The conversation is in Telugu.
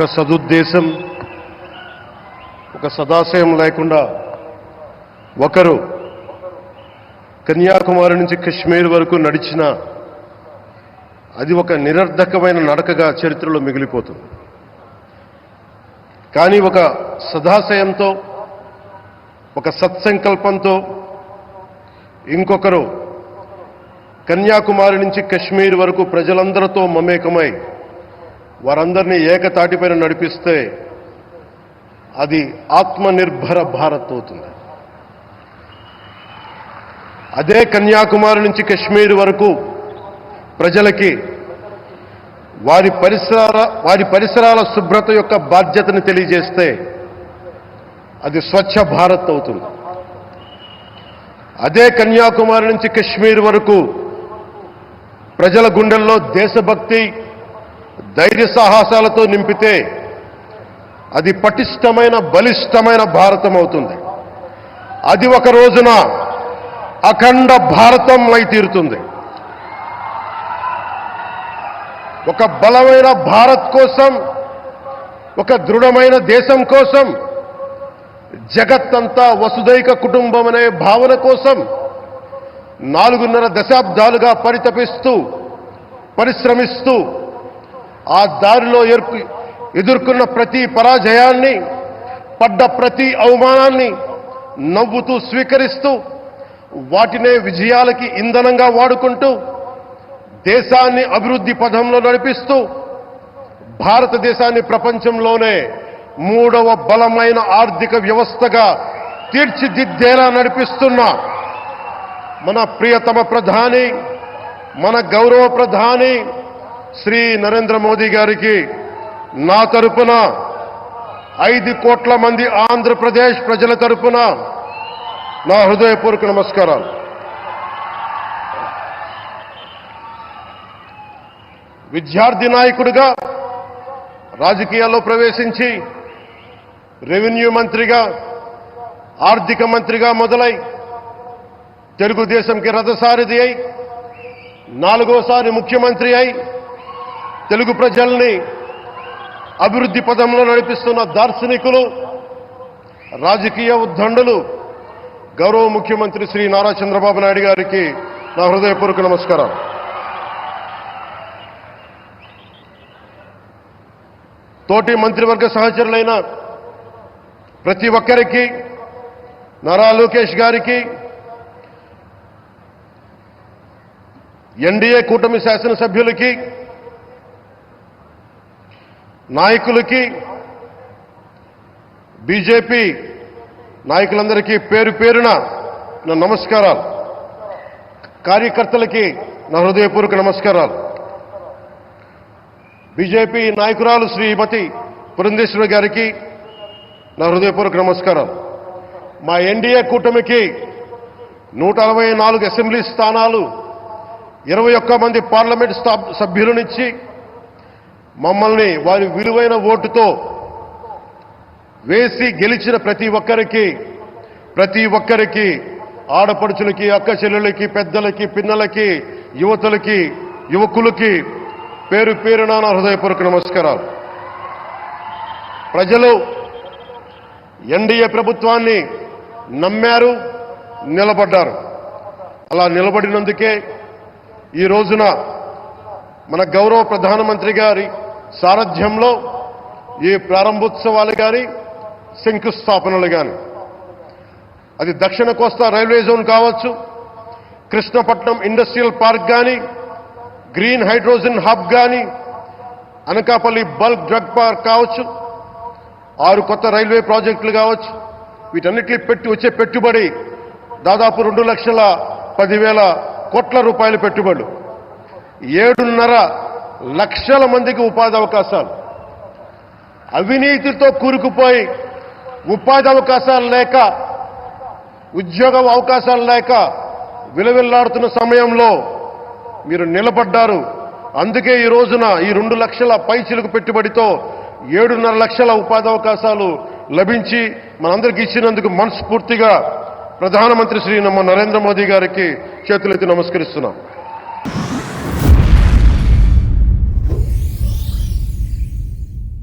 ఒక సదుద్దేశం, ఒక సదాశయం లేకుండా ఒకరు కన్యాకుమారి నుంచి కశ్మీర్ వరకు నడిచిన అది ఒక నిరర్ధకమైన నడకగా చరిత్రలో మిగిలిపోతుంది. కానీ ఒక సదాశయంతో, ఒక సత్సంకల్పంతో ఇంకొకరు కన్యాకుమారి నుంచి కశ్మీర్ వరకు ప్రజలందరితో మమేకమై వారందరినీ ఏకతాటిపైన నడిపిస్తే అది ఆత్మనిర్భర భారత్ అవుతుంది. అదే కన్యాకుమారి నుంచి కశ్మీర్ వరకు ప్రజలకి వారి పరిసరాల శుభ్రత యొక్క బాధ్యతను తెలియజేస్తే అది స్వచ్ఛ భారత్ అవుతుంది. అదే కన్యాకుమారి నుంచి కశ్మీర్ వరకు ప్రజల గుండెల్లో దేశభక్తి, ధైర్య సాహసాలతో నింపితే అది పటిష్టమైన, బలిష్టమైన భారతం అవుతుంది. అది ఒక రోజున అఖండ భారతం అయి తీరుతుంది. ఒక బలమైన భారత్ కోసం, ఒక దృఢమైన దేశం కోసం, జగత్తంతా వసుదైక కుటుంబం అనే భావన కోసం 4.5 దశాబ్దాలుగా పరితపిస్తూ, పరిశ్రమిస్తూ ఆ దారిలో ఎదుర్కొన్న ప్రతి పరాజయాన్ని, పడ్డ ప్రతి అవమానాన్ని నవ్వుతూ స్వీకరిస్తూ, వాటినే విజయాలకి ఇంధనంగా వాడుకుంటూ, దేశాన్ని అభివృద్ధి పథంలో నడిపిస్తూ, భారతదేశాన్ని ప్రపంచంలోనే 3వ బలమైన ఆర్థిక వ్యవస్థగా తీర్చిదిద్దేలా నడిపిస్తున్న మన ప్రియతమ ప్రధాని, మన గౌరవ ప్రధాని శ్రీ నరేంద్ర మోదీ గారికి నా తరపున 5 కోట్ల మంది ఆంధ్రప్రదేశ్ ప్రజల తరపున నా హృదయపూర్వక నమస్కారాలు. విద్యార్థి నాయకుడిగా రాజకీయాల్లో ప్రవేశించి రెవెన్యూ మంత్రిగా, ఆర్థిక మంత్రిగా మొదలై తెలుగుదేశంకి రథసారథి అయి 4వసారి ముఖ్యమంత్రి అయి తెలుగు ప్రజల్ని అభివృద్ధి పదంలో నడిపిస్తున్న దార్శనికులు, రాజకీయ ఉద్దండులు గౌరవ ముఖ్యమంత్రి శ్రీ నారా చంద్రబాబు నాయుడు గారికి నా హృదయపూర్వక నమస్కారం. తోటి మంత్రివర్గ సహచరులైన ప్రతి ఒక్కరికి, నారా లోకేష్ గారికి, ఎన్డీఏ కూటమి శాసనసభ్యులకి, నాయకులకి, బీజేపీ నాయకులందరికీ పేరు పేరున నా నమస్కారాలు. కార్యకర్తలకి నా హృదయపూర్వక నమస్కారాలు. బీజేపీ నాయకురాలు శ్రీమతి పురంధేశ్వరి గారికి నా హృదయపూర్వక నమస్కారాలు. మా ఎన్డీఏ కూటమికి 164 అసెంబ్లీ స్థానాలు, 21 మంది పార్లమెంట్ సభ్యులనిచ్చి మమ్మల్ని వారి విలువైన ఓటుతో వేసి గెలిచిన ప్రతి ఒక్కరికి ఆడపడుచులకి, అక్క చెల్లెలకి, పెద్దలకి, పిన్నలకి, యువతులకి, యువకులకి పేరు పేరున నా హృదయపూర్వక నమస్కారాలు. ప్రజలు ఎన్డీఏ ప్రభుత్వాన్ని నమ్మారు, నిలబడ్డారు. అలా నిలబడినందుకే ఈ రోజున మన గౌరవ ప్రధానమంత్రి గారి సారథ్యంలో ఈ ప్రారంభోత్సవాలు కానీ, శంకుస్థాపనలు కానీ, అది దక్షిణ కోస్తా రైల్వే జోన్ కావచ్చు, కృష్ణపట్నం ఇండస్ట్రియల్ పార్క్ కానీ, గ్రీన్ హైడ్రోజన్ హబ్ కానీ, అనకాపల్లి బల్క్ డ్రగ్ పార్క్ కావచ్చు, 6 కొత్త రైల్వే ప్రాజెక్టులు కావచ్చు, వీటన్నిటికీ వచ్చే పెట్టుబడి దాదాపు 2,10,000 కోట్ల రూపాయల పెట్టుబడులు, 7.5 లక్షల మందికి ఉపాధి అవకాశాలు. అవినీతితో కూరుకుపోయి ఉపాధి అవకాశాలు లేక, ఉద్యోగ అవకాశాలు లేక విలవిల్లాడుతున్న సమయంలో మీరు నిలబడ్డారు. అందుకే ఈ రోజున ఈ 2 లక్షల పైచిలుకు పెట్టుబడితో 7.5 లక్షల ఉపాధి అవకాశాలు లభించి మనందరికీ ఇచ్చినందుకు మనస్ఫూర్తిగా ప్రధానమంత్రి శ్రీ నరేంద్ర మోదీ గారికి చేతులెత్తి నమస్కరిస్తున్నాం.